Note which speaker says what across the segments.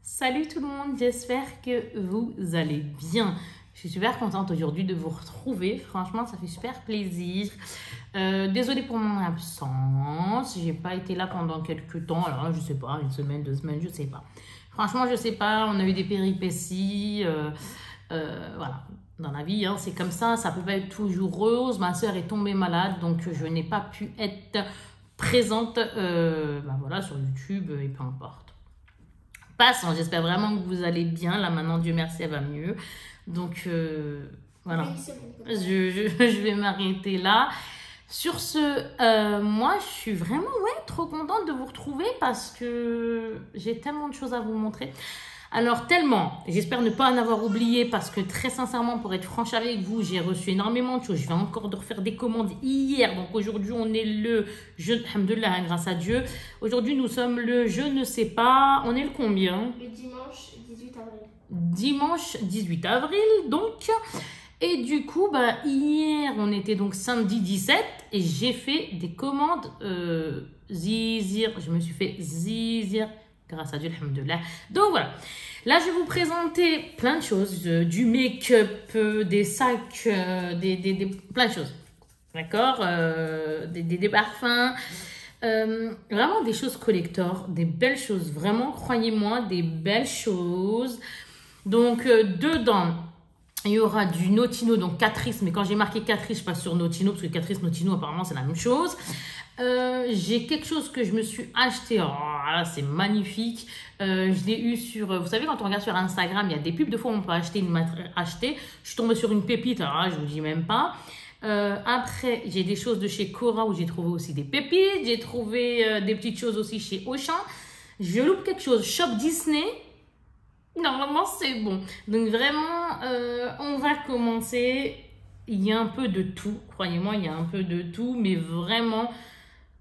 Speaker 1: Salut tout le monde, j'espère que vous allez bien. Je suis super contente aujourd'hui de vous retrouver. Franchement, ça fait super plaisir. Désolée pour mon absence. J'ai pas été là pendant quelques temps. Alors là, je sais pas, une semaine, 2 semaines, je sais pas. Franchement, je sais pas. On a eu des péripéties. Voilà. Dans la vie, hein, c'est comme ça. Ça peut pas être toujours rose. Ma soeur est tombée malade, donc je n'ai pas pu être présente voilà, sur YouTube et peu importe. Passons, j'espère vraiment que vous allez bien. Là maintenant, Dieu merci, elle va mieux. Donc voilà, je vais m'arrêter là. Sur ce, moi je suis vraiment trop contente de vous retrouver parce que j'ai tellement de choses à vous montrer. Alors tellement, j'espère ne pas en avoir oublié parce que très sincèrement, pour être franche avec vous, j'ai reçu énormément de choses. Je vais encore refaire des commandes hier. Donc aujourd'hui, on est le jeudi, alhamdoulilah, grâce à Dieu. Aujourd'hui, nous sommes le je ne sais pas, on est le combien?
Speaker 2: Le dimanche 18 avril.
Speaker 1: Dimanche 18 avril, donc. Et du coup, hier, on était donc samedi 17 et j'ai fait des commandes zizir. Je me suis fait zizir. Grâce à Dieu, alhamdoulilah. Donc voilà, là je vais vous présenter plein de choses, du make-up, des sacs, plein de choses, d'accord, des parfums, vraiment des choses collector, des belles choses, vraiment, croyez-moi, des belles choses. Donc dedans, il y aura du Notino, donc Catrice, mais quand j'ai marqué Catrice, je passe sur Notino, parce que Catrice, Notino, apparemment, c'est la même chose. J'ai quelque chose que je me suis acheté, oh là, c'est magnifique. Je l'ai eu sur, vous savez, quand on regarde sur Instagram, il y a des pubs, de fois on peut acheter je suis tombée sur une pépite, alors là, je vous dis même pas. Après, j'ai des choses de chez Cora où j'ai trouvé aussi des pépites, j'ai trouvé des petites choses aussi chez Auchan. Je loupe quelque chose, Shop Disney. Normalement, c'est bon. Donc vraiment, on va commencer. Il y a un peu de tout. Croyez-moi, il y a un peu de tout. Mais vraiment,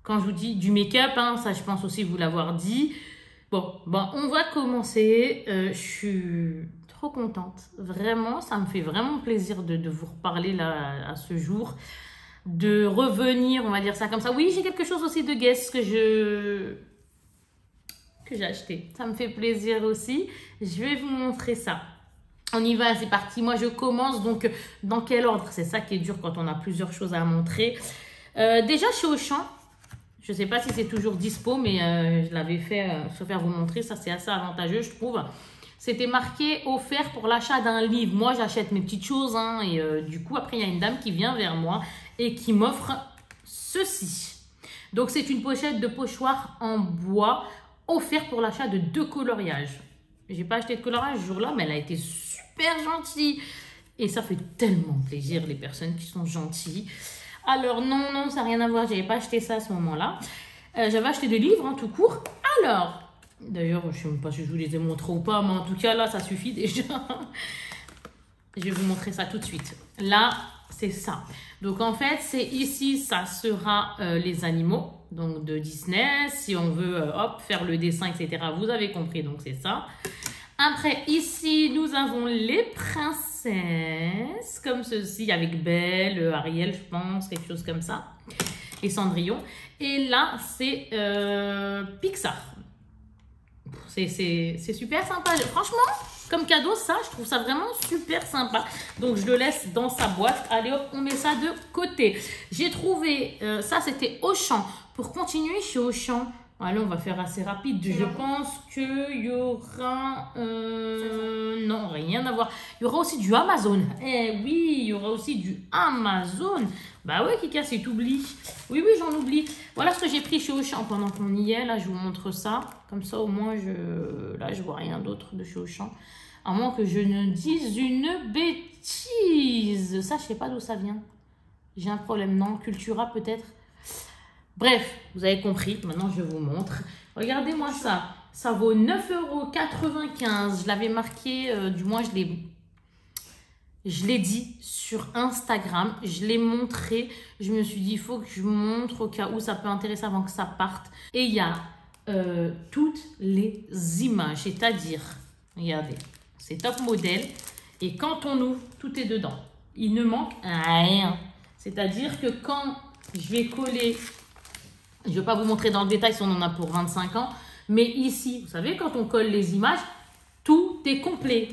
Speaker 1: quand je vous dis du make-up, hein, ça, je pense aussi vous l'avoir dit. Bon, on va commencer. Je suis trop contente. Vraiment, ça me fait vraiment plaisir de vous reparler là, à ce jour. De revenir, on va dire ça comme ça. Oui, j'ai quelque chose aussi de Guess que j'ai acheté. Ça me fait plaisir aussi. Je vais vous montrer ça. On y va, c'est parti. Moi, je commence. Donc, dans quel ordre? C'est ça qui est dur quand on a plusieurs choses à montrer. Déjà, chez Auchan, je ne sais pas si c'est toujours dispo, mais je l'avais fait, je préfère vous montrer. Ça, c'est assez avantageux, je trouve. C'était marqué offert pour l'achat d'un livre. Moi, j'achète mes petites choses. Hein, et du coup, après, il y a une dame qui vient vers moi et qui m'offre ceci. Donc, c'est une pochette de pochoir en bois offert pour l'achat de 2 coloriages. J'ai pas acheté de coloriage ce jour-là, mais elle a été super gentille. Et ça fait tellement plaisir, les personnes qui sont gentilles. Alors, non, ça n'a rien à voir. J'avais pas acheté ça à ce moment-là. J'avais acheté des livres, hein, tout court. Alors, d'ailleurs, je sais même pas si je vous les ai montrés ou pas, mais en tout cas, là, ça suffit déjà. Je vais vous montrer ça tout de suite. Là, c'est ça. Donc, en fait, c'est ici, ça sera les animaux. Donc de Disney, si on veut faire le dessin, etc. Vous avez compris, donc c'est ça. Après, ici, nous avons les princesses, comme ceci, avec Belle, Ariel, je pense, quelque chose comme ça. Et Cendrillon. Et là, c'est Pixar. C'est super sympa. Franchement, comme cadeau, ça, je trouve ça vraiment super sympa. Donc, je le laisse dans sa boîte. Allez, hop, on met ça de côté. J'ai trouvé, ça, c'était Auchan. Pour continuer chez Auchan, allez, on va faire assez rapide. Je pense qu'il y aura... non, rien à voir. Il y aura aussi du Amazon. Eh oui, il y aura aussi du Amazon. Bah ouais, Kika, c'est t'oublies. Oui, j'en oublie. Voilà ce que j'ai pris chez Auchan pendant qu'on y est. Là, je vous montre ça. Comme ça, au moins, là, je vois rien d'autre de chez Auchan. À moins que je ne dise une bêtise. Ça, je sais pas d'où ça vient. J'ai un problème. Non, Cultura peut-être. Bref, vous avez compris. Maintenant, je vous montre. Regardez-moi ça. Ça vaut 9,95 €. Je l'avais marqué, du moins, je l'ai dit sur Instagram. Je l'ai montré. Je me suis dit, il faut que je montre au cas où ça peut intéresser avant que ça parte. Et il y a toutes les images. C'est-à-dire, regardez, c'est top modèle. Et quand on ouvre, tout est dedans. Il ne manque rien. C'est-à-dire que quand je vais coller... Je ne vais pas vous montrer dans le détail si on en a pour 25 ans. Mais ici, vous savez, quand on colle les images, est complet.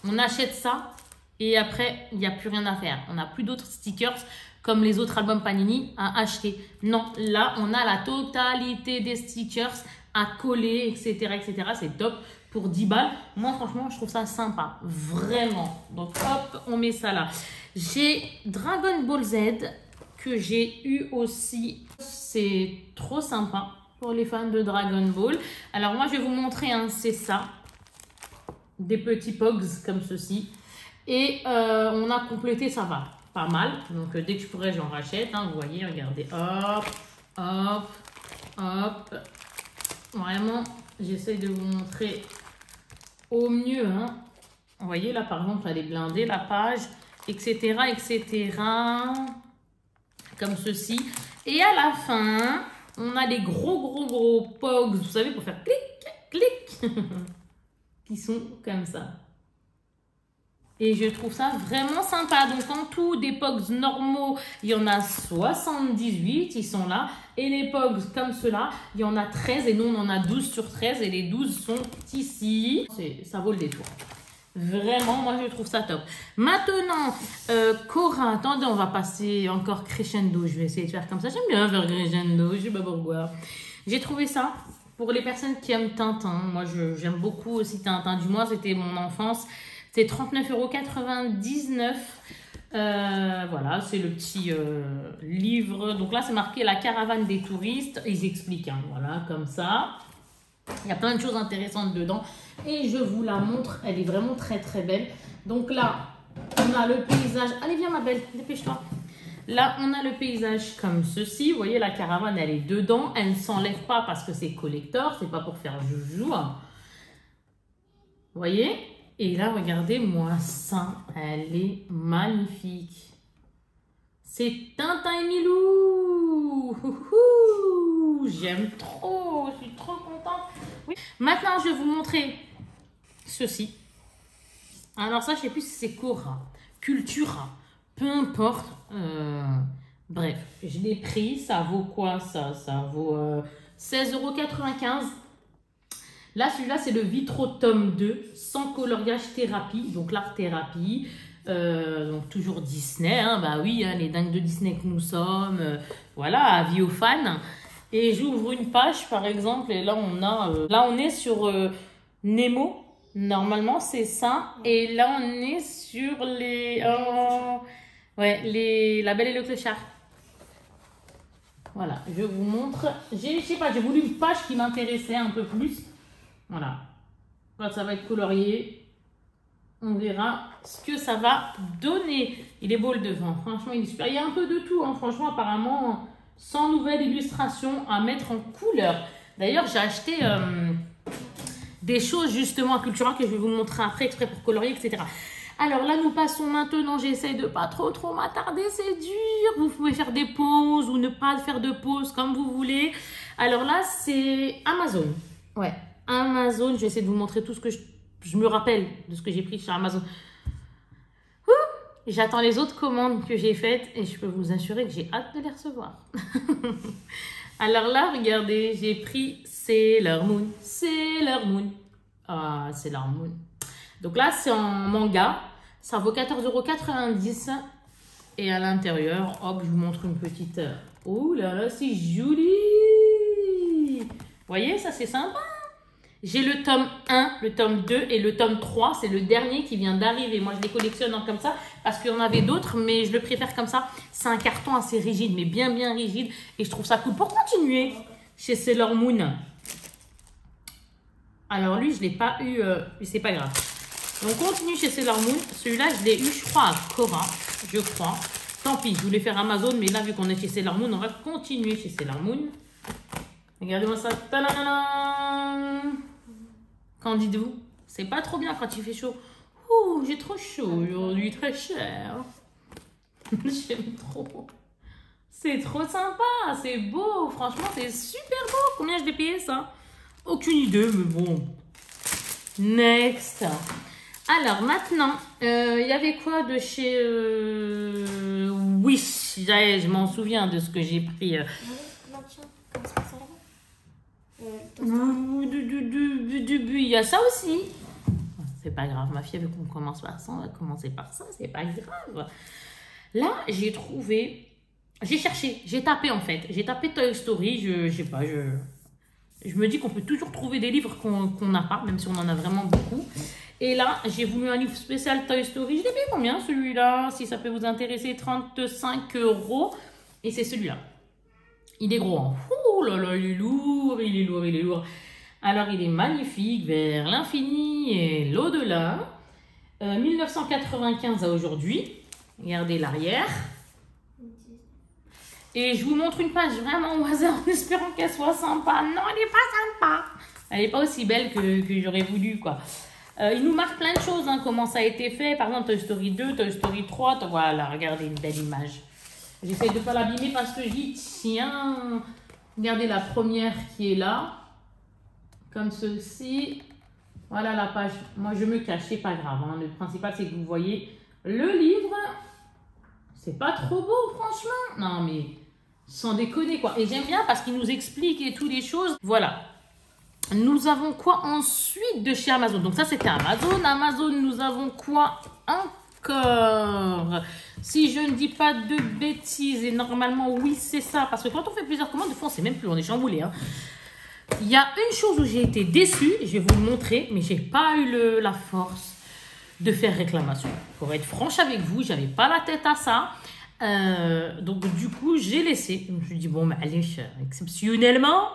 Speaker 1: On achète ça et après, il n'y a plus rien à faire. On n'a plus d'autres stickers comme les autres albums Panini à acheter. Non, là, on a la totalité des stickers à coller, etc. etc. C'est top pour 10 balles. Moi, franchement, je trouve ça sympa. Vraiment. Donc, hop, on met ça là. J'ai Dragon Ball Z que j'ai eu aussi. C'est trop sympa pour les fans de Dragon Ball. Alors, moi, je vais vous montrer, hein, c'est ça. Des petits pogs comme ceci. Et on a complété, ça va pas mal. Donc, dès que je pourrai, j'en rachète. Hein, vous voyez, regardez. Hop, hop, hop. Vraiment, j'essaye de vous montrer au mieux. Hein. Vous voyez, là, par exemple, elle est blindée, la page, etc., etc. Comme ceci. Et à la fin, on a des gros pogs, vous savez, pour faire clic, clic, qui sont comme ça. Et je trouve ça vraiment sympa. Donc, en tout, des pogs normaux, il y en a 78, ils sont là. Et les pogs comme cela, il y en a 13. Et nous, on en a 12 sur 13. Et les 12 sont ici. Ça vaut le détour. Vraiment, moi, je trouve ça top. Maintenant, Cora, attendez, on va passer encore crescendo. Je vais essayer de faire comme ça. J'aime bien faire crescendo, je sais pas pourquoi. J'ai trouvé ça pour les personnes qui aiment Tintin. Moi, j'aime beaucoup aussi Tintin. Du moins, c'était mon enfance. C'est 39,99 €. Voilà, c'est le petit livre. Donc là, c'est marqué la caravane des touristes. Ils expliquent, hein, voilà, comme ça. Il y a plein de choses intéressantes dedans. Et je vous la montre. Elle est vraiment très, très belle. Donc là, on a le paysage. Allez, viens, ma belle, dépêche-toi. Là, on a le paysage comme ceci. Vous voyez, la caravane, elle est dedans. Elle ne s'enlève pas parce que c'est collector. C'est pas pour faire joujou. Vous voyez ? Et là, regardez-moi ça. Elle est magnifique. C'est Tintin et Milou. J'aime trop. Je suis trop contente. Oui. Maintenant, je vais vous montrer ceci. Alors ça, je ne sais plus si c'est Cora, Cultura, peu importe. Bref, je l'ai pris. Ça vaut quoi ça? Ça vaut 16,95 €. Là, celui-là, c'est le Vitro tome 2, sans coloriage thérapie, donc l'art thérapie. Donc toujours Disney, hein, bah oui, hein, les dingues de Disney que nous sommes. Voilà, avis aux fans. Et j'ouvre une page, par exemple, et là, on est sur Nemo. Normalement, c'est ça. Et là, on est sur La Belle et le Clochard. Voilà, je vous montre. Je sais pas, j'ai voulu une page qui m'intéressait un peu plus. Voilà. Quand ça va être colorié, on verra ce que ça va donner. Il est beau le devant. Franchement, il est super. Il y a un peu de tout. Hein. Franchement, apparemment, 100 nouvelles illustrations à mettre en couleur. D'ailleurs, j'ai acheté des choses justement à Cultura que je vais vous montrer après, exprès pour colorier, etc. Alors là, nous passons maintenant. J'essaye de pas trop m'attarder. C'est dur. Vous pouvez faire des pauses ou ne pas faire de pauses comme vous voulez. Alors là, c'est Amazon. Ouais. Amazon, je vais essayer de vous montrer tout ce que je me rappelle de ce que j'ai pris chez Amazon. J'attends les autres commandes que j'ai faites et je peux vous assurer que j'ai hâte de les recevoir. Alors là, regardez, j'ai pris Sailor Moon. Sailor Moon. Ah, Sailor Moon. Donc là, c'est en manga. Ça vaut 14,90 €. Et à l'intérieur, hop, je vous montre une petite... Oh là là, c'est joli. Vous voyez, ça c'est sympa. J'ai le tome 1, le tome 2 et le tome 3. C'est le dernier qui vient d'arriver. Moi, je les collectionne comme ça parce qu'il y en avait d'autres, mais je le préfère comme ça. C'est un carton assez rigide, mais bien rigide. Et je trouve ça cool. Pour continuer chez Sailor Moon. Alors lui, je ne l'ai pas eu, c'est pas grave. Donc, on continue chez Sailor Moon. Celui-là, je l'ai eu, je crois, à Cora, je crois. Tant pis, je voulais faire Amazon, mais là, vu qu'on est chez Sailor Moon, on va continuer chez Sailor Moon. Regardez-moi ça. Tadam! Qu'en dites-vous? C'est pas trop bien quand il fait chaud. Ouh, j'ai trop chaud aujourd'hui, très cher. J'aime trop. C'est trop sympa, c'est beau. Franchement, c'est super beau. Combien je l'ai payé ça? Aucune idée, mais bon. Next. Alors maintenant, il y avait quoi de chez Wish? Je m'en souviens de ce que j'ai pris. Il y a ça aussi. c'est pas grave. Ma fille, elle veut qu'on commence par ça, on va commencer par ça, c'est pas grave. Là, j'ai trouvé... J'ai cherché, j'ai tapé en fait. J'ai tapé Toy Story, je sais pas, je me dis qu'on peut toujours trouver des livres qu'on n'a pas, même si on en a vraiment beaucoup. Et là, j'ai voulu un livre spécial Toy Story. Je l'ai payé combien celui-là? Si ça peut vous intéresser, 35 €. Et c'est celui-là. Il est gros, hein. Ouh là là, il est lourd, il est lourd, il est lourd. Alors, il est magnifique, vers l'infini et l'au-delà. 1995 à aujourd'hui. Regardez l'arrière. Et je vous montre une page vraiment au hasard en espérant qu'elle soit sympa. Non, elle n'est pas sympa. Elle n'est pas aussi belle que j'aurais voulu, quoi. Il nous marque plein de choses, hein, comment ça a été fait. Par exemple, Toy Story 2, Toy Story 3. Voilà, regardez une belle image. J'essaie de ne pas l'abîmer parce que j'y tiens. Regardez la première qui est là. Comme ceci. Voilà la page. Moi, je me cache, c'est pas grave. Hein. Le principal, c'est que vous voyez le livre. C'est pas trop beau, franchement. Non, mais sans déconner, quoi. Et j'aime bien parce qu'il nous explique et tout les choses. Voilà. Nous avons quoi ensuite de chez Amazon? Donc ça, c'était Amazon. Amazon, nous avons quoi encore? Si je ne dis pas de bêtises, et normalement, oui, c'est ça. Parce que quand on fait plusieurs commandes, de fois, on ne sait même plus, on est chamboulé. Hein. Il y a une chose où j'ai été déçue, je vais vous le montrer, mais je n'ai pas eu la force de faire réclamation. Pour être franche avec vous, j'avais pas la tête à ça. Donc du coup, j'ai laissé. Je me suis dit, bon, mais allez, exceptionnellement,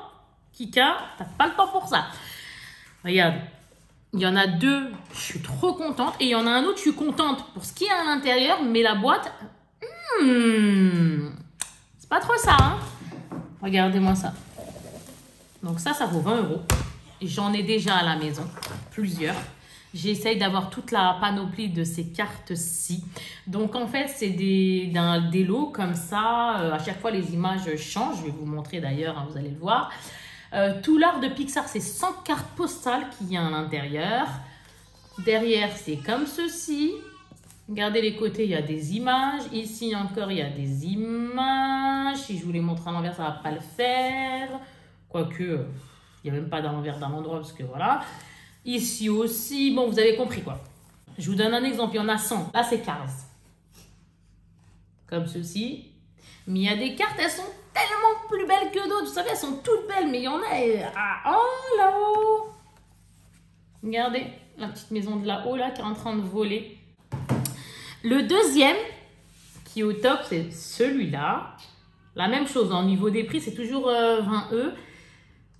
Speaker 1: Kika, t'as pas le temps pour ça. Regarde, il y en a deux, je suis trop contente. Et il y en a un autre, je suis contente pour ce qui est à l'intérieur, mais la boîte, c'est pas trop ça. Hein. Regardez-moi ça. Donc ça vaut 20 €. J'en ai déjà à la maison, plusieurs. J'essaye d'avoir toute la panoplie de ces cartes-ci. Donc, en fait, c'est des lots comme ça. À chaque fois, les images changent. Je vais vous montrer d'ailleurs, hein, vous allez le voir. Tout l'art de Pixar, c'est 100 cartes postales qu'il y a à l'intérieur. Derrière, c'est comme ceci. Regardez les côtés, il y a des images. Ici encore, il y a des images. Si je vous les montre à l'envers, ça ne va pas le faire. Quoique, il n'y a même pas d'envers dans l'endroit parce que voilà. Ici aussi, bon, vous avez compris quoi. Je vous donne un exemple, il y en a 100. Là, c'est 15. Comme ceci. Mais il y a des cartes, elles sont tellement plus belles que d'autres. Vous savez, elles sont toutes belles, mais il y en a... Oh, là-haut. Regardez, la petite maison de là-haut, là, qui est en train de voler. Le deuxième, qui est au top, c'est celui-là. La même chose, au niveau des prix, c'est toujours 20 €.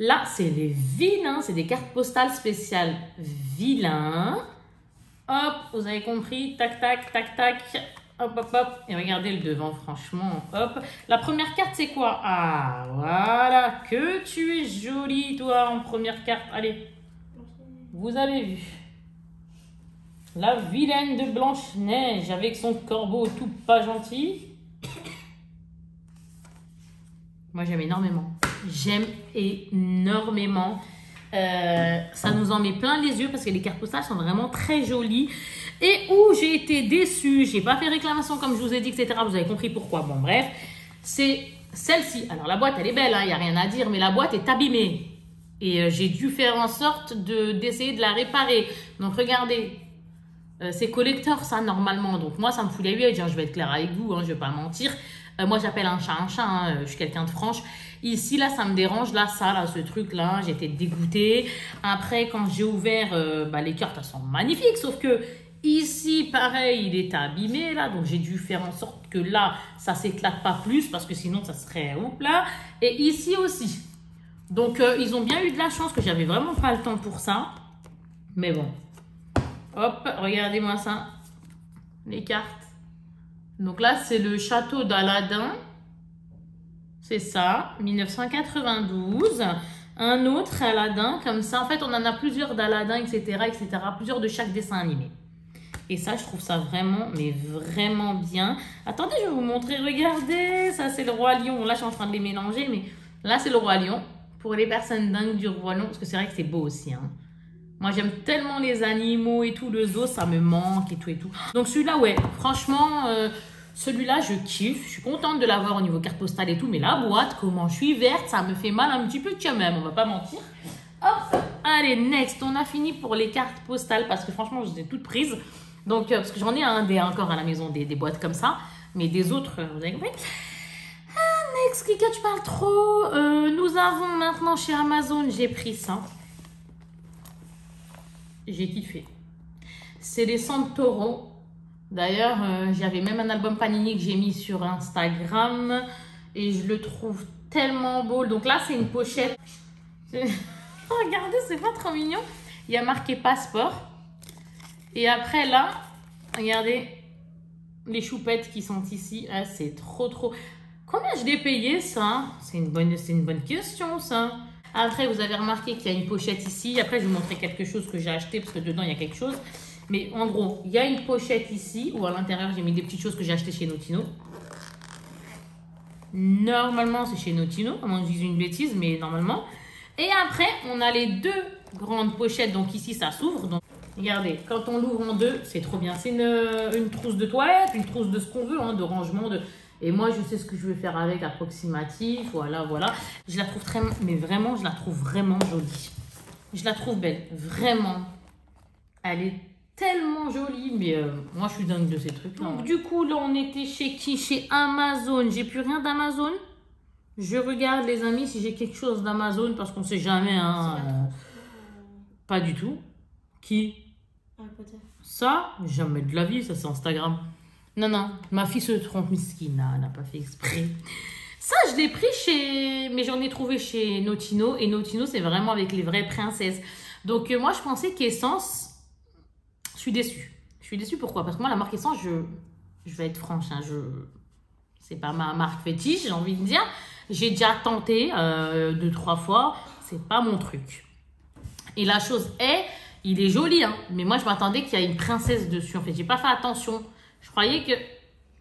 Speaker 1: Là, c'est les vilains, c'est des cartes postales spéciales vilains. Hop, vous avez compris, tac, tac, tac, tac, hop, hop, hop. Et regardez le devant, franchement, hop. La première carte, c'est quoi? Ah, voilà, que tu es jolie, toi, en première carte. Allez, vous avez vu. La vilaine de Blanche-Neige avec son corbeau tout pas gentil. Moi, j'aime énormément. J'aime énormément. Ça nous en met plein les yeux parce que les cartes postales sont vraiment très jolies. Et où j'ai été déçue, j'ai pas fait réclamation comme je vous ai dit, etc. Vous avez compris pourquoi. Bon, bref, c'est celle-ci. Alors, la boîte, elle est belle, il n'y a rien à dire, mais la boîte est abîmée. Et j'ai dû faire en sorte d'essayer de la réparer. Donc, regardez. C'est collector, ça, normalement. Donc, moi, ça me fout les yeux. Je vais être claire avec vous, hein, je vais pas mentir. Moi, j'appelle un chat, hein, je suis quelqu'un de franche. Ici, là, ça me dérange. Là, ce truc-là, j'étais dégoûtée. Après, quand j'ai ouvert, les cartes, elles sont magnifiques. Sauf que ici, pareil, il est abîmé, là. Donc, j'ai dû faire en sorte que là, ça s'éclate pas plus. Parce que sinon, ça serait oups là. Et ici aussi. Donc, ils ont bien eu de la chance que j'avais vraiment pas le temps pour ça. Mais bon. Hop, regardez-moi ça. Les cartes. Donc là, c'est le château d'Aladin. C'est ça, 1992. Un autre Aladin, comme ça. En fait, on en a plusieurs d'Aladin, etc., etc. Plusieurs de chaque dessin animé. Et ça, je trouve ça vraiment, mais vraiment bien. Attendez, je vais vous montrer. Regardez, ça, c'est le Roi Lion. Là, je suis en train de les mélanger, mais là, c'est le Roi Lion. Pour les personnes dingues du Roi Lion, parce que c'est vrai que c'est beau aussi, hein. Moi, j'aime tellement les animaux et tout. Le zoo, ça me manque et tout et tout. Donc, celui-là, ouais, franchement, celui-là, je kiffe. Je suis contente de l'avoir au niveau carte postale et tout. Mais la boîte, comment je suis verte, ça me fait mal un petit peu quand même. On va pas mentir. Hop, Allez, next. On a fini pour les cartes postales parce que franchement, je les ai toutes prises. Donc, parce que j'en ai encore à la maison, des boîtes comme ça. Mais des autres, vous avez compris. Next, Kika, tu parles trop. Nous avons maintenant chez Amazon, j'ai pris ça. J'ai kiffé. C'est les Santoro. D'ailleurs, j'avais même un album Panini que j'ai mis sur Instagram. Et je le trouve tellement beau. Donc là, c'est une pochette. Regardez, c'est pas trop mignon. Il y a marqué passeport. Et après là, regardez les choupettes qui sont ici. Ah, c'est trop. Combien je l'ai payé ça? C'est une bonne question ça. Après, vous avez remarqué qu'il y a une pochette ici. Après, je vais vous montrer quelque chose que j'ai acheté parce que dedans, il y a quelque chose. Mais en gros, il y a une pochette ici où à l'intérieur, j'ai mis des petites choses que j'ai achetées chez Notino. Normalement, c'est chez Notino. À moins que je dise une bêtise, mais normalement. Et après, on a les deux grandes pochettes. Donc ici, ça s'ouvre. Donc, regardez, quand on l'ouvre en deux, c'est trop bien. C'est une trousse de toilette, une trousse de ce qu'on veut, hein, de rangement. Et moi, je sais ce que je vais faire avec, approximatif. Voilà. Je la trouve mais vraiment, je la trouve vraiment jolie. Je la trouve belle, vraiment. Elle est tellement jolie, mais moi, je suis dingue de ces trucs-là. Donc, du coup, là, on était chez qui? Chez Amazon. J'ai plus rien d'Amazon. Je regarde, les amis, si j'ai quelque chose d'Amazon, parce qu'on sait jamais. Hein, pas du tout. Qui?
Speaker 2: Harry Potter.
Speaker 1: Ça, jamais de la vie, ça c'est Instagram. Non, ma fille se trompe, Miskina, elle n'a pas fait exprès. Ça, je l'ai pris mais j'en ai trouvé chez Notino. Et Notino, c'est vraiment avec les vraies princesses. Donc, moi, je pensais qu'Essence, je suis déçue. Je suis déçue, pourquoi? Parce que moi, la marque Essence, je vais être franche, hein, c'est pas ma marque fétiche, j'ai envie de dire. J'ai déjà tenté 2-3 fois, c'est pas mon truc. Et la chose est, il est joli, hein, mais moi, je m'attendais qu'il y ait une princesse dessus. En fait, j'ai pas fait attention. Je croyais que...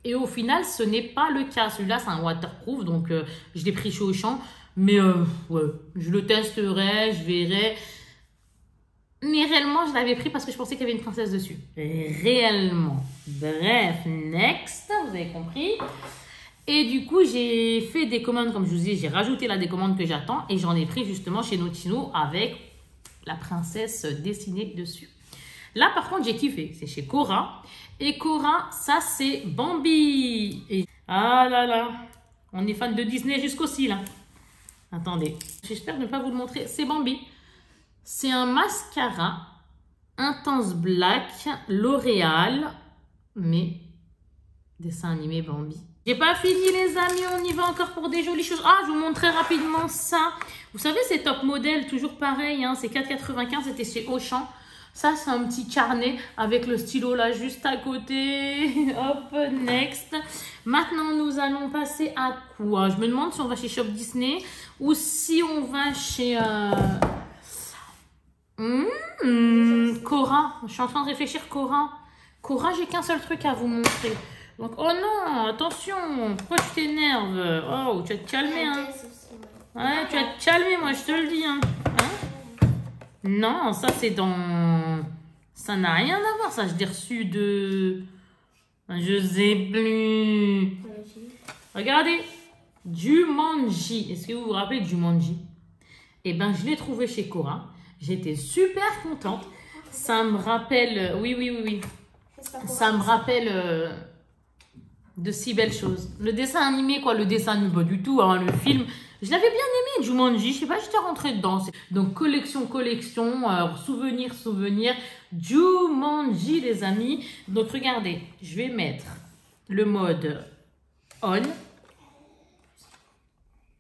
Speaker 1: Et au final, ce n'est pas le cas. Celui-là, c'est un waterproof, donc je l'ai pris chez Auchan. Mais ouais, je le testerai, je verrai. Mais réellement, je l'avais pris parce que je pensais qu'il y avait une princesse dessus. Réellement. Bref, next, vous avez compris. Et du coup, j'ai fait des commandes, comme je vous dis, j'ai rajouté là des commandes que j'attends. Et j'en ai pris justement chez Notino avec la princesse dessinée dessus. Là, par contre, j'ai kiffé. C'est chez Cora. Et Cora, ça, c'est Bambi. Et... ah là, on est fan de Disney jusqu'au cil. Là. Attendez, j'espère ne pas vous le montrer. C'est Bambi. C'est un mascara Intense Black L'Oréal, mais dessin animé Bambi. J'ai pas fini les amis, on y va encore pour des jolies choses. Ah, je vous montre très rapidement ça. Vous savez, c'est top modèle, toujours pareil, hein, c'est 4,95, c'était chez Auchan. Ça, c'est un petit carnet avec le stylo là juste à côté. Hop, next. Maintenant, nous allons passer à quoi? Je me demande si on va chez Shop Disney ou si on va chez Cora. Je suis en train de réfléchir, Cora. Cora, j'ai qu'un seul truc à vous montrer. Donc, oh non, attention, pourquoi tu t'énerves? Oh, tu vas te calmer, hein. Ouais, tu vas te calmer, moi, je te le dis, hein. Non, ça c'est dans... ça n'a rien à voir, ça je l'ai reçu de... je sais plus. Regardez, Jumanji. Est-ce que vous vous rappelez de Jumanji? Eh ben, je l'ai trouvé chez Cora. J'étais super contente. Ça me rappelle... oui. Ça me rappelle de si belles choses. Le dessin animé, quoi. Le dessin animé, pas du tout, hein, le film... je l'avais bien aimé, Jumanji. Je sais pas, j'étais rentrée dedans. Donc, collection. Souvenir. Jumanji, les amis. Donc, regardez. Je vais mettre le mode on.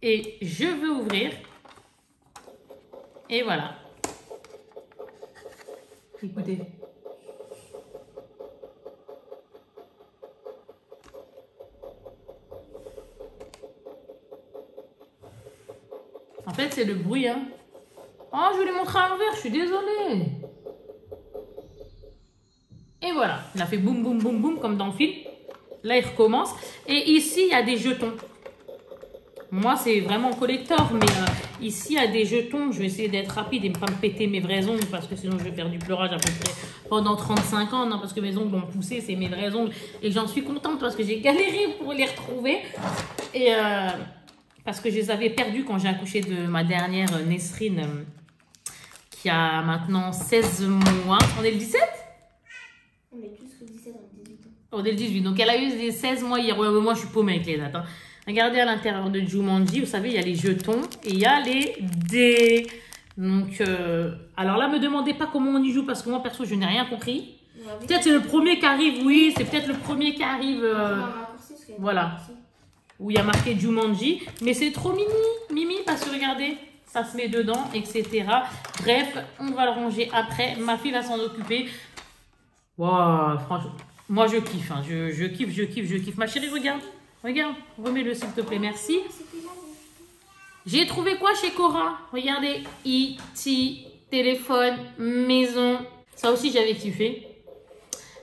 Speaker 1: Et je veux ouvrir. Et voilà. Écoutez. En fait, c'est le bruit, hein. Oh, je voulais montrer à l'envers, je suis désolée. Et voilà, il a fait boum, boum, boum, boum, comme dans le film. Là, il recommence. Et ici, il y a des jetons. Moi, c'est vraiment collector, mais ici, il y a des jetons. Je vais essayer d'être rapide et ne pas me péter mes vrais ongles, parce que sinon, je vais faire du pleurage à peu près pendant 35 ans. Non, parce que mes ongles vont pousser, c'est mes vrais ongles. Et j'en suis contente parce que j'ai galéré pour les retrouver. Et... parce que je les avais perdus quand j'ai accouché de ma dernière Nesrine qui a maintenant 16 mois. On est le 17?
Speaker 2: On est plus que 17, on est 18 ans.
Speaker 1: On est le 18. Donc, elle a eu des 16 mois hier. Ouais, moi, je suis paumée avec les dates. Hein. Regardez à l'intérieur de Jumanji, vous savez, il y a les jetons et il y a les dés. Donc, alors là, me demandez pas comment on y joue parce que moi, perso, je n'ai rien compris. Peut-être c'est le premier qui arrive, oui, c'est peut-être le premier qui arrive. Voilà. Où il y a marqué Jumanji. Mais c'est trop mimi, parce que regardez, ça se met dedans, etc. Bref, on va le ranger après. Ma fille va s'en occuper. Waouh, franchement, moi je kiffe, hein. Je kiffe. Ma chérie, regarde, remets-le s'il te plaît, merci. J'ai trouvé quoi chez Cora? Regardez, E.T., téléphone, maison. Ça aussi, j'avais kiffé.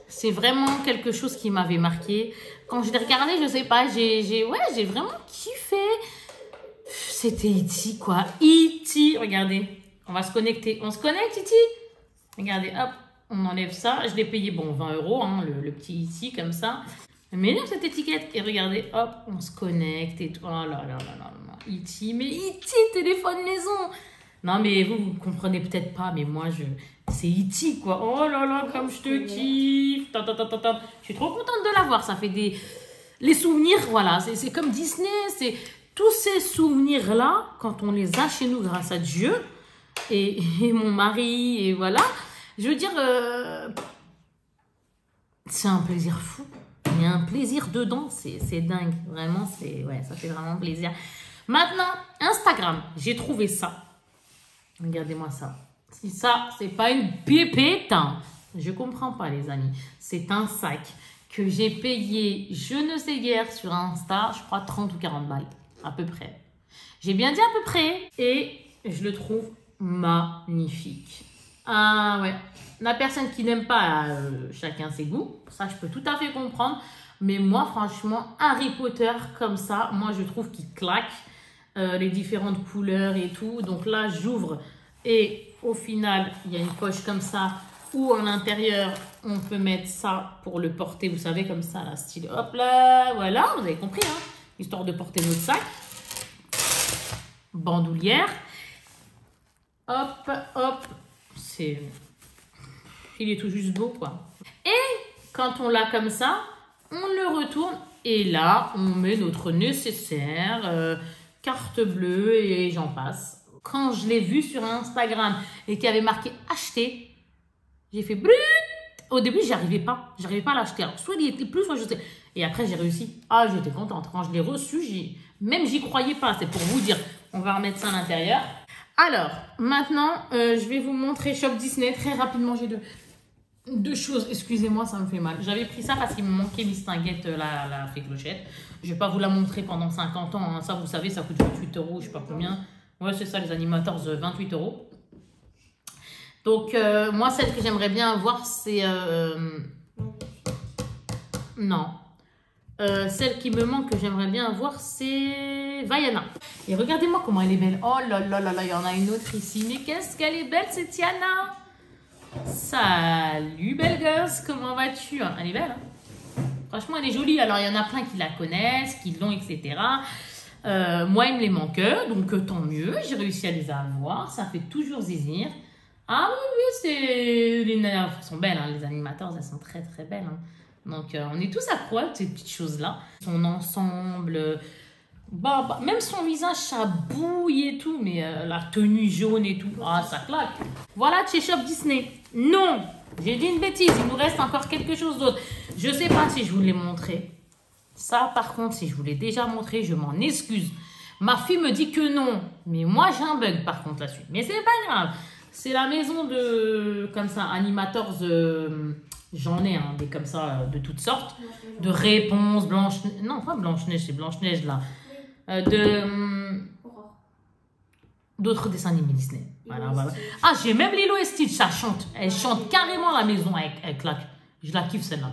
Speaker 1: C'est vraiment quelque chose qui m'avait marqué. Quand je l'ai regardé, je sais pas, j'ai vraiment kiffé. C'était E.T. quoi. E.T. Regardez, on va se connecter. On se connecte, E.T. Regardez, hop, on enlève ça. Je l'ai payé, bon, 20 €, hein, le petit E.T. comme ça. Mais non, cette étiquette. Et regardez, hop, on se connecte et tout. Oh là là là là là. E.T. Mais E.T. téléphone maison. Non, mais vous comprenez peut-être pas, mais moi, c'est E.T. quoi. Oh là là, comme je te kiffe. Je suis trop contente de l'avoir. Ça fait les souvenirs, voilà. C'est comme Disney. C'est tous ces souvenirs-là, quand on les a chez nous grâce à Dieu et mon mari, et voilà. Je veux dire, c'est un plaisir fou. Il y a un plaisir dedans. C'est dingue. Vraiment, ouais, ça fait vraiment plaisir. Maintenant, Instagram. J'ai trouvé ça. Regardez-moi ça. Si ça, c'est pas une pépite, hein. Je comprends pas, les amis. C'est un sac que j'ai payé, je ne sais guère, sur Insta, je crois 30 ou 40 balles, à peu près. J'ai bien dit à peu près. Et je le trouve magnifique. Ah ouais. La personne qui n'aime pas, chacun ses goûts. Ça, je peux tout à fait comprendre. Mais moi, franchement, Harry Potter, comme ça, moi, je trouve qu'il claque. Les différentes couleurs et tout. Donc là, j'ouvre et au final, il y a une poche comme ça où à l'intérieur, on peut mettre ça pour le porter, vous savez, comme ça, là, style, hop là, voilà, vous avez compris, hein, histoire de porter notre sac. Bandoulière. Hop, hop, il est tout juste beau, quoi. Et quand on l'a comme ça, on le retourne et là, on met notre nécessaire, carte bleue et j'en passe. Quand je l'ai vu sur Instagram et qu'il y avait marqué acheter, j'ai fait brut. Au début, j'arrivais pas à l'acheter. Alors, soit il était plus, soit je sais. Et après, j'ai réussi. Ah, j'étais contente. Quand je l'ai reçu, même j'y croyais pas. C'est pour vous dire. On va remettre ça à l'intérieur. Alors, maintenant, je vais vous montrer Shop Disney très rapidement. J'ai deux choses. Excusez-moi, ça me fait mal. J'avais pris ça parce qu'il me manquait Mistinguette, la fée clochette. Je vais pas vous la montrer pendant 50 ans. Hein. Ça, vous savez, ça coûte 28 €, je sais pas combien. Ouais, c'est ça, les animateurs, 28 €. Donc, moi, celle que j'aimerais bien avoir, c'est... non. Celle qui me manque, que j'aimerais bien avoir, c'est Vaiana. Et regardez-moi comment elle est belle. Oh là là là là, il y en a une autre ici. Mais qu'est-ce qu'elle est belle, cette Tiana. Salut, belle gosse. Comment vas-tu? Elle est belle, hein. Franchement, elle est jolie. Alors, il y en a plein qui la connaissent, qui l'ont, etc. Moi, il me les manquait, donc tant mieux. J'ai réussi à les avoir. Ça fait toujours zizir. Ah oui, elles sont belles, hein. Les animateurs, elles sont très très belles, hein. Donc on est tous accro à ces petites choses-là. Son ensemble, même son visage, ça bouille et tout, mais la tenue jaune et tout, ah ça claque. Voilà chez Shop Disney. Non, j'ai dit une bêtise, il nous reste encore quelque chose d'autre. Je sais pas si je vous l'ai montré. Ça par contre, si je vous l'ai déjà montré, je m'en excuse. Ma fille me dit que non, mais moi j'ai un bug par contre là-dessus. Mais c'est pas grave. C'est la maison de, comme ça, animateurs, j'en ai, hein, des comme ça, de toutes sortes. De Réponse, Blanche-Neige, non pas Blanche-Neige, c'est Blanche-Neige là. D'autres dessins animés Disney. Voilà. Ah, j'ai même Lilo et Stitch, ça chante. Elle chante carrément la maison avec claque. Je la kiffe celle-là.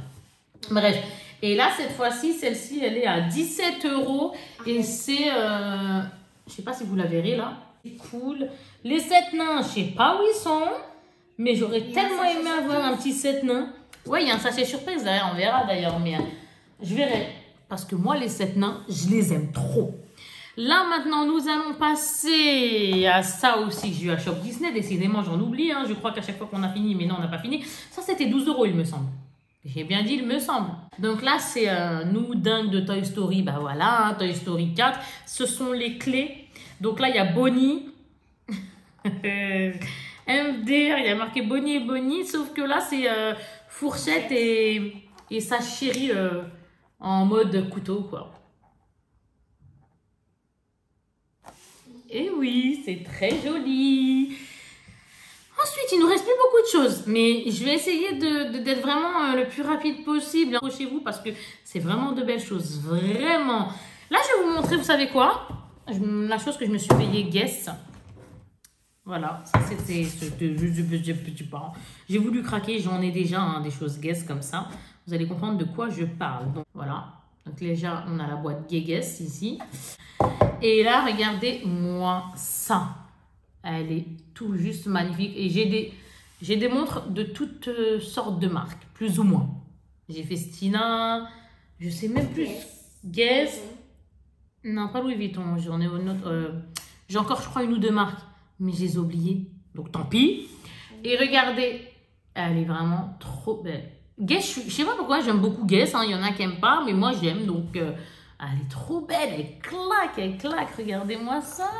Speaker 1: Bref. Et là, cette fois-ci, celle-ci, elle est à 17 €. Et c'est, je sais pas si vous la verrez là. Cool. Les 7 nains, je sais pas où ils sont, mais j'aurais tellement aimé avoir un petit 7 nains. Ouais, il y a un sachet surprise derrière, on verra d'ailleurs, mais je verrai. Parce que moi, les 7 nains, je les aime trop. Là, maintenant, nous allons passer à ça aussi. J'ai eu à Shop Disney. Décidément, j'en oublie. Hein. Je crois qu'à chaque fois qu'on a fini, mais non, on n'a pas fini. Ça, c'était 12 €, il me semble. J'ai bien dit, il me semble. Donc là, c'est nous dingue de Toy Story. Bah voilà, hein, Toy Story 4. Ce sont les clés. Donc là, il y a Bonnie. MDR, il y a marqué Bonnie et Bonnie. Sauf que là, c'est Fourchette et sa chérie en mode couteau, quoi. Et oui, c'est très joli. Ensuite, il nous reste plus beaucoup de choses, mais je vais essayer d'être vraiment le plus rapide possible. Accrochez-vous parce que c'est vraiment de belles choses, vraiment. Là, je vais vous montrer, vous savez quoi? La chose que je me suis payée Guess. Voilà, ça c'était... J'ai voulu craquer, j'en ai déjà hein, des choses Guess comme ça. Vous allez comprendre de quoi je parle. Donc voilà, donc déjà on a la boîte Guess ici. Et là, regardez-moi ça. Elle est tout juste magnifique. Et j'ai des montres de toutes sortes de marques, plus ou moins. J'ai Festina, je sais même plus. Guess. Non, pas Louis Vuitton. J'en ai une autre. J'ai encore, je crois, une ou deux marques. Mais je les ai oubliées. Donc, tant pis. Et regardez, elle est vraiment trop belle. Guess, je sais pas pourquoi, j'aime beaucoup Guess. Hein. Il y en a qui n'aiment pas, mais moi, j'aime. Donc, elle est trop belle. Elle claque, elle claque. Regardez-moi ça.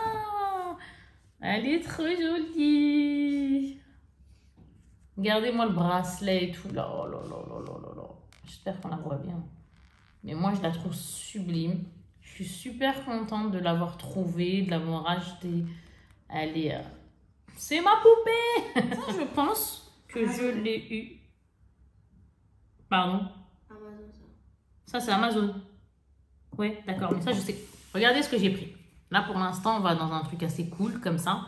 Speaker 1: Elle est trop jolie. Regardez-moi le bracelet et tout. Là, oh là, là, là, là, là, là. J'espère qu'on la voit bien. Mais moi, je la trouve sublime. Je suis super contente de l'avoir trouvée, de l'avoir achetée. Elle est... c'est ma poupée. Ça, je pense que je l'ai eu. Pardon?
Speaker 2: Amazon,
Speaker 1: ça. Ça, c'est Amazon. Oui, d'accord. Mais ça, je sais. Regardez ce que j'ai pris. Là, pour l'instant, on va dans un truc assez cool, comme ça.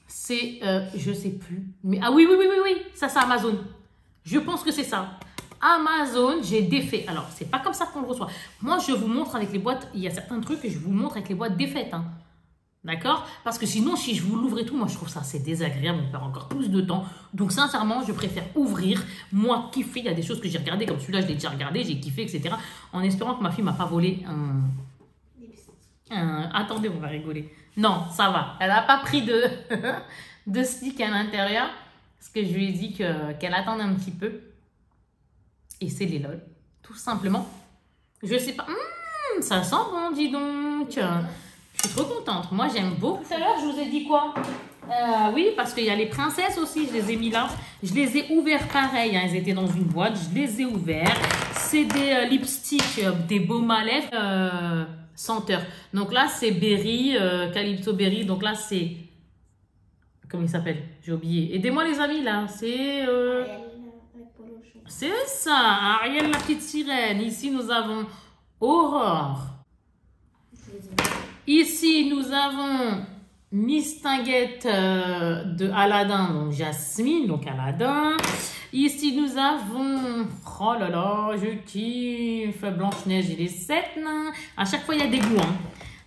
Speaker 1: C'est, je sais plus. Mais, ah oui, ça, c'est Amazon. Je pense que c'est ça. Amazon, j'ai défait. Alors, c'est pas comme ça qu'on le reçoit. Moi, je vous montre avec les boîtes. Il y a certains trucs que je vous montre avec les boîtes défaites. Hein. D'accord? Parce que sinon, si je vous l'ouvre et tout, moi, je trouve ça assez désagréable. On perd encore plus de temps. Donc, sincèrement, je préfère ouvrir. Moi, kiffer. Il y a des choses que j'ai regardées, comme celui-là, je l'ai déjà regardé, j'ai kiffé, etc. En espérant que ma fille m'a pas volé attendez, on va rigoler. Non, ça va. Elle n'a pas pris de stick à l'intérieur. Parce que je lui ai dit qu'elle attende un petit peu. Et c'est les LOL. Tout simplement. Je sais pas. Ça sent bon, dis donc. Je suis trop contente. Moi, j'aime beaucoup. Tout à l'heure, je vous ai dit quoi? Oui, parce qu'il y a les princesses aussi. Je les ai mis là. Je les ai ouverts pareil. Hein. Ils étaient dans une boîte. Je les ai ouverts. C'est des lipsticks, des baumes à lèvres. Senteur. Donc là, c'est Berry, Calypso Berry. Donc là, c'est... Comment il s'appelle? J'ai oublié. Aidez-moi les amis, là. C'est... c'est ça. Ariel, la petite sirène. Ici, nous avons Aurore. Ici, nous avons Mistinguette de Aladdin. Donc Jasmine, donc Aladdin. Ici, nous avons... Oh là là, je kiffe. Blanche-Neige et les 7 nains. À chaque fois, il y a des goûts.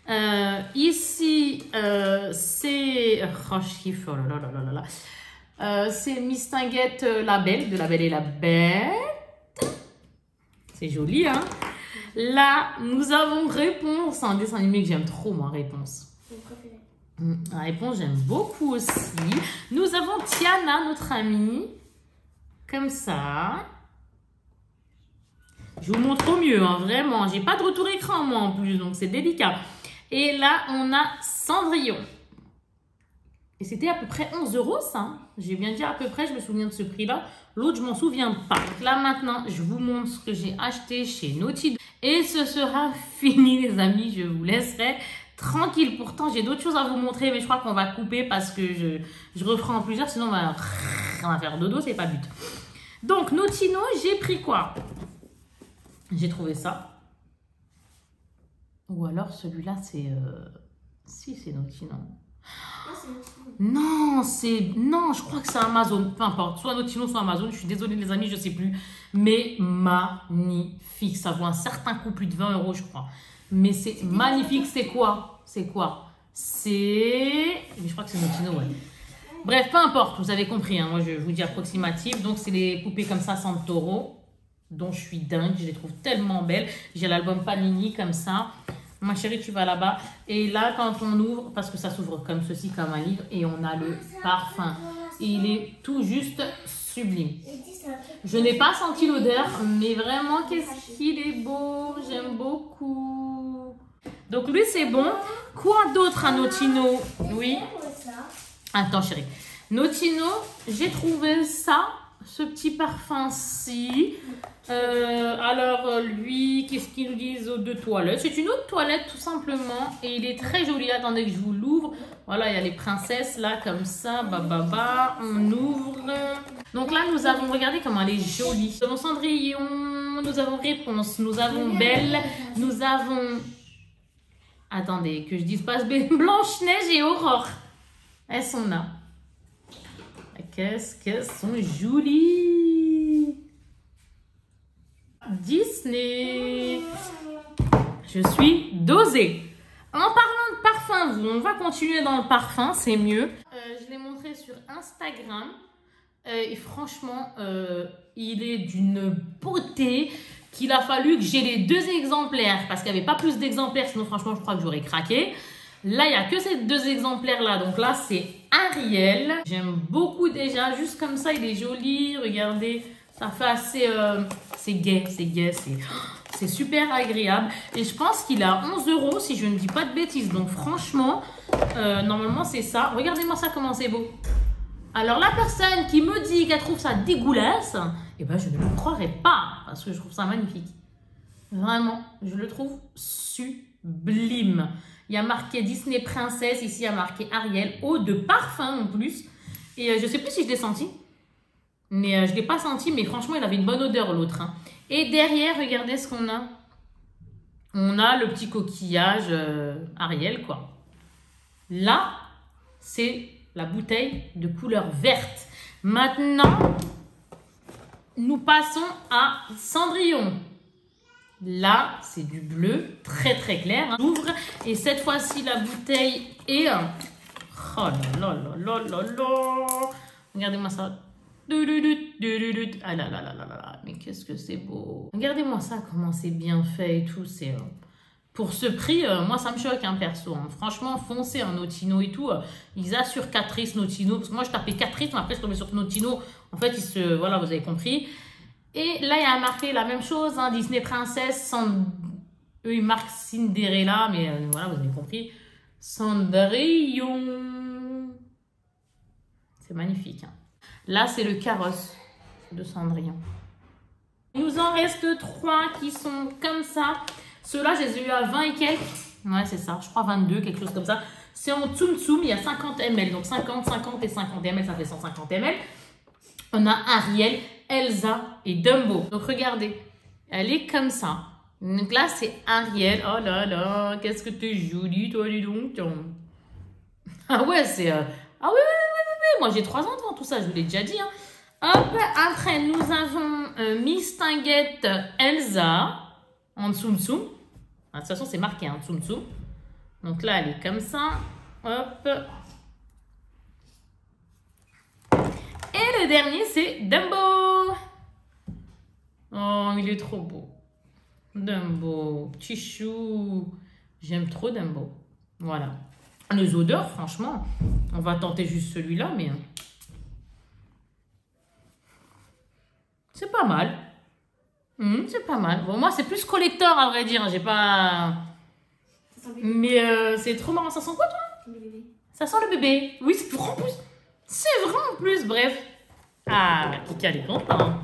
Speaker 1: Hein. Ici, c'est... Oh, je kiffe. Oh là là là là là. C'est Mistinguette la Belle, de La Belle et la Bête. C'est joli, hein. Là, nous avons Réponse. Un dessin animé que j'aime trop, moi, Réponse. Réponse, j'aime beaucoup aussi. Nous avons Tiana, notre amie. Comme ça. Je vous montre au mieux, hein, vraiment. J'ai pas de retour écran, moi, en plus, donc c'est délicat. Et là, on a Cendrillon. Et c'était à peu près 11 €, ça. Hein. J'ai bien dit à peu près, je me souviens de ce prix-là. L'autre, je m'en souviens pas. Donc là, maintenant, je vous montre ce que j'ai acheté chez Naughty. Et ce sera fini, les amis. Je vous laisserai tranquille. Pourtant, j'ai d'autres choses à vous montrer, mais je crois qu'on va couper parce que je referai en plusieurs. Sinon, on va faire dodo, c'est pas but. Donc, Nautino, j'ai pris quoi? J'ai trouvé ça. Ou alors, celui-là, c'est... Si, c'est Nautino. Non, je crois que c'est Amazon. Peu importe, soit Nautino, soit Amazon. Je suis désolée, les amis, je sais plus. Mais magnifique. Ça vaut un certain coup, plus de 20 €, je crois. Mais c'est magnifique. C'est quoi? C'est quoi? C'est... Je crois que c'est Nautino, ouais. Bref, peu importe, vous avez compris. Hein, moi, je vous dis approximatif. Donc, c'est des poupées comme ça, Santoro, dont je suis dingue. Je les trouve tellement belles. J'ai l'album Panini comme ça. Ma chérie, tu vas là-bas. Et là, quand on ouvre, parce que ça s'ouvre comme ceci, comme un livre, et on a le parfum. Et il est tout juste sublime. Je n'ai pas senti l'odeur, mais vraiment, qu'est-ce qu'il est beau. J'aime beaucoup. Donc lui, c'est bon. Quoi d'autre à Notino? Oui. Attends, chérie. Notino, j'ai trouvé ça, ce petit parfum-ci. Alors, lui, qu'est-ce qu'ils nous disent de toilette? C'est une autre toilette, tout simplement. Et il est très joli. Attendez que je vous l'ouvre. Voilà, il y a les princesses, là, comme ça. On ouvre. Donc là, nous avons, regardez comment elle est jolie. Nous avons Cendrillon, nous avons Réponse, nous avons Belle, nous avons... Attendez, que je dise pas Blanche-Neige et Aurore. Elles sont là. Qu'est-ce qu'elles sont jolies. Disney. Je suis dosée. En parlant de parfum, on va continuer dans le parfum, c'est mieux. Je l'ai montré sur Instagram. Et franchement, il est d'une beauté qu'il a fallu que j'ai les 2 exemplaires. Parce qu'il n'y avait pas plus d'exemplaires, sinon franchement, je crois que j'aurais craqué. Là, il n'y a que ces 2 exemplaires-là. Donc là, c'est Ariel. J'aime beaucoup déjà. Juste comme ça, il est joli. Regardez, ça fait assez... c'est gai, c'est super agréable. Et je pense qu'il a 11 € si je ne dis pas de bêtises. Donc franchement, normalement, c'est ça. Regardez-moi ça, comment c'est beau. Alors la personne qui me dit qu'elle trouve ça dégueulasse, eh ben, je ne le croirais pas. Parce que je trouve ça magnifique. Vraiment, je le trouve sublime. Il y a marqué Disney Princesse, ici il y a marqué Ariel, eau de parfum en plus. Et je ne sais plus si je l'ai senti. Mais je ne l'ai pas senti, mais franchement il avait une bonne odeur l'autre. Hein. Et derrière, regardez ce qu'on a. On a le petit coquillage Ariel, quoi. Là, c'est la bouteille de couleur verte. Maintenant, nous passons à Cendrillon. Là, c'est du bleu, très très clair. Hein. J'ouvre et cette fois-ci, la bouteille est... Oh là là là là là là. Regardez-moi ça. Ah là là là là là. Mais qu'est-ce que c'est beau. Regardez-moi ça, comment c'est bien fait et tout. C'est... Pour ce prix, moi, ça me choque, hein, perso. Hein. Franchement, foncez en Notino et tout. Ils assurent Catrice, Notino. Parce que moi, je tapais Catrice, mais après, je suis tombée sur Notino. En fait, voilà, vous avez compris. Et là, il y a marqué la même chose, hein, Disney Princesse. Eux, ils marquent Cinderella, mais voilà, vous avez compris. Cendrillon. C'est magnifique. Hein. Là, c'est le carrosse de Cendrillon. Il nous en reste 3 qui sont comme ça. Ceux-là, je les ai eu à 20 et quelques. Ouais, c'est ça. Je crois 22, quelque chose comme ça. C'est en Tsum Tsum. Il y a 50 ml. Donc 50, 50 et 50 ml, ça fait 150 ml. On a Ariel, Elsa et Dumbo. Donc regardez, elle est comme ça. Donc là, c'est Ariel. Oh là là, qu'est-ce que t'es jolie, toi, dis donc. Ah ouais, c'est... Ah oui, oui, oui, oui, oui. Moi, j'ai 3 ans devant tout ça, je vous l'ai déjà dit. Hein. Hop, après, nous avons Miss Tinguette Elsa en Tsum Tsum. De toute façon, c'est marqué, hein, Tsum Tsum. Donc là, elle est comme ça. Hop. Et le dernier, c'est Dumbo. Oh, il est trop beau. Dumbo, petit chou. J'aime trop Dumbo. Voilà. Les odeurs, franchement, on va tenter juste celui-là, mais... C'est pas mal. C'est pas mal. Bon, moi, c'est plus collector, à vrai dire. J'ai pas... Mais c'est trop marrant. Ça sent quoi, toi? Le bébé. Ça sent le bébé. Oui, c'est vrai en plus. C'est vrai en plus, bref. Ah, Kika, elle est contente.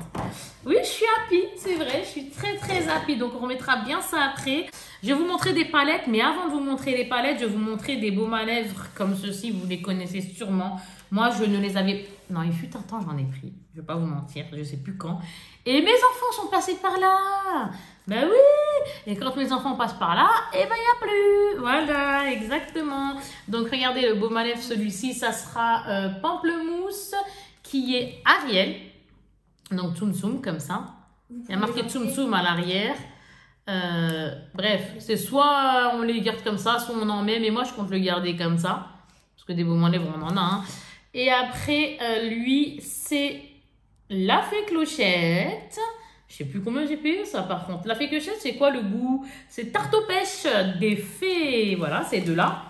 Speaker 1: Oui, je suis happy, c'est vrai. Je suis très, très happy. Donc, on remettra bien ça après. Je vais vous montrer des palettes. Mais avant de vous montrer les palettes, je vais vous montrer des baumes à lèvres comme ceci. Vous les connaissez sûrement. Moi, je ne les avais... Non, il fut un temps, j'en ai pris. Je ne vais pas vous mentir. Je ne sais plus quand. Et mes enfants sont passés par là. Ben oui. Et quand mes enfants passent par là, eh ben, il n'y a plus. Voilà, exactement. Donc, regardez, le baume à lèvres, celui-ci, ça sera pamplemousse, qui est Ariel. Donc, Tsum Tsum, comme ça. Il y a marqué Tsum Tsum à l'arrière. Bref, c'est soit on les garde comme ça, soit on en met. Mais moi, je compte le garder comme ça. Parce que des baumes à lèvres, on en a. Hein. Et après, lui, c'est la fée Clochette. Je sais plus combien j'ai payé ça par contre. La fée que j'achète, c'est quoi le goût? C'est tarte aux pêches des fées. Voilà, ces deux-là.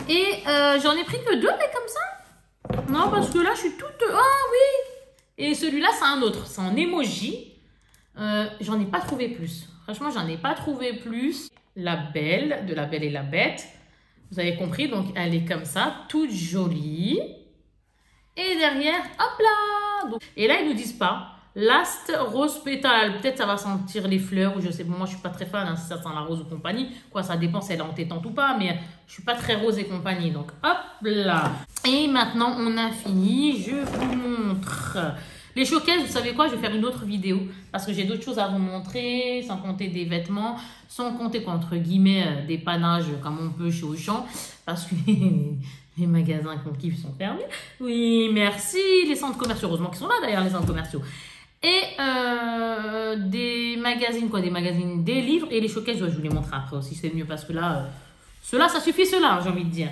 Speaker 1: Et j'en ai pris que 2, mais comme ça. Non, parce que là, je suis toute... Ah oui! Et celui-là, c'est un autre. C'est en emoji. J'en ai pas trouvé plus. Franchement, j'en ai pas trouvé plus. La Belle, de La Belle et la Bête. Vous avez compris, donc elle est comme ça, toute jolie. Et derrière, hop là! Donc, et là, ils nous disent pas. Last rose pétale. Peut-être ça va sentir les fleurs ou je sais pas. Moi, je suis pas très fan hein, si ça sent la rose ou compagnie. Quoi, ça dépend si elle est entêtante ou pas. Mais je suis pas très rose et compagnie. Donc, hop là. Et maintenant, on a fini. Je vous montre... Les showcases, vous savez quoi? Je vais faire une autre vidéo parce que j'ai d'autres choses à vous montrer, sans compter des vêtements, sans compter qu'entre guillemets des panages comme on peut chez Auchan parce que les magasins qu'on kiffe sont fermés. Oui, merci. Les centres commerciaux, heureusement qu'ils sont là d'ailleurs, les centres commerciaux. Et des magazines, quoi, des magazines, des livres et les showcases, je vous les montrer après aussi, c'est mieux parce que là, cela, ça suffit cela, j'ai envie de dire.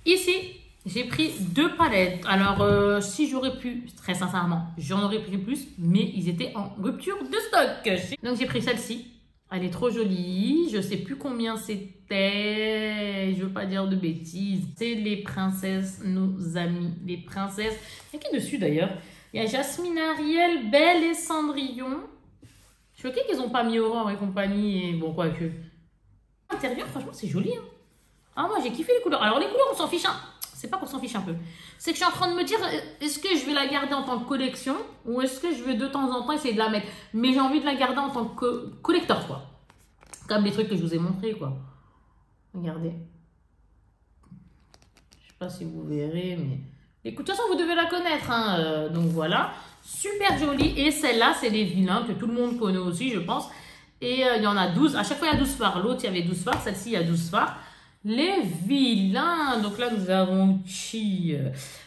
Speaker 1: Ici. J'ai pris 2 palettes. Alors, si j'aurais pu, très sincèrement, j'en aurais pris plus, mais ils étaient en rupture de stock. Donc, j'ai pris celle-ci. Elle est trop jolie. Je sais plus combien c'était. Je veux pas dire de bêtises. C'est les princesses, nos amies. Les princesses. Il y a qui dessus d'ailleurs? Il y a Jasmine, Ariel, Belle et Cendrillon. Je suis choquée qu'ils n'ont pas mis Aurore et compagnie. Et bon, quoi que. L'intérieur, franchement, c'est joli. Hein. Ah, moi, j'ai kiffé les couleurs. Alors, les couleurs, on s'en fiche. Hein. C'est pas qu'on s'en fiche un peu. C'est que je suis en train de me dire, est-ce que je vais la garder en tant que collection ou est-ce que je vais de temps en temps essayer de la mettre? Mais j'ai envie de la garder en tant que collector, quoi. Comme les trucs que je vous ai montrés, quoi. Regardez. Je sais pas si vous verrez, mais... Écoute, de toute façon, vous devez la connaître, hein. Donc, voilà. Super jolie. Et celle-là, c'est les vilains que tout le monde connaît aussi, je pense. Et il y en a 12. À chaque fois, il y a 12 phares. L'autre, il y avait 12 phares. Celle-ci, il y a 12 phares. Les vilains. Donc là, nous avons Chi.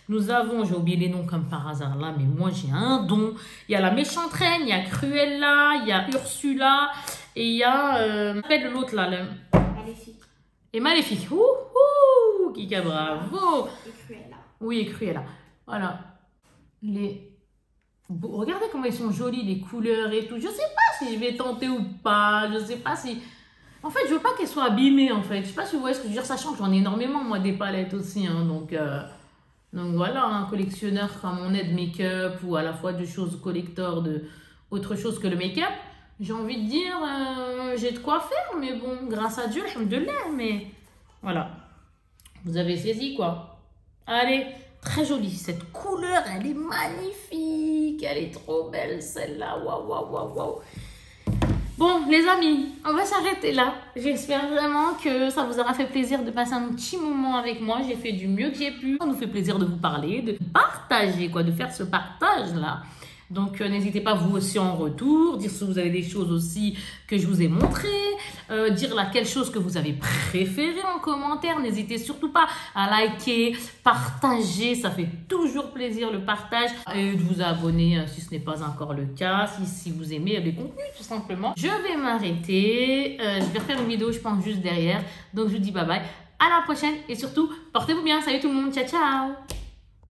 Speaker 1: Nous avons, j'ai oublié les noms comme par hasard là, mais moi j'ai un don. Il y a la méchante reine, il y a Cruella, il y a Ursula. Et il y a... appelle l'autre là.
Speaker 2: Maléfique.
Speaker 1: Et Maléfique. Ouh, Kika, bravo.
Speaker 2: Et Cruella.
Speaker 1: Oui, et Cruella. Voilà. Regardez comment ils sont jolis, les couleurs et tout. Je sais pas si je vais tenter ou pas. Je sais pas si... En fait, je veux pas qu'elles soient abîmées, en fait. Je sais pas si vous voyez ce que je veux dire, sachant que j'en ai énormément, moi, des palettes aussi. Hein, donc voilà, un collectionneur comme on est de make-up ou à la fois de choses collector, de autre chose que le make-up. J'ai envie de dire, j'ai de quoi faire, mais bon, grâce à Dieu, alhamdoulilah, mais voilà. Vous avez saisi, quoi. Allez, très jolie. Cette couleur, elle est magnifique. Elle est trop belle, celle-là. Waouh, waouh, waouh, waouh. Bon, les amis, on va s'arrêter là. J'espère vraiment que ça vous aura fait plaisir de passer un petit moment avec moi. J'ai fait du mieux que j'ai pu. Ça nous fait plaisir de vous parler, de partager, quoi, de faire ce partage-là. Donc, n'hésitez pas vous aussi en retour, dire si vous avez des choses aussi que je vous ai montrées, dire laquelle chose que vous avez préférée en commentaire. N'hésitez surtout pas à liker, partager, ça fait toujours plaisir le partage. Et de vous abonner si ce n'est pas encore le cas, si vous aimez les contenus tout simplement. Je vais m'arrêter, je vais refaire une vidéo je pense juste derrière. Donc, je vous dis bye bye, à la prochaine et surtout, portez-vous bien. Salut tout le monde, ciao ciao.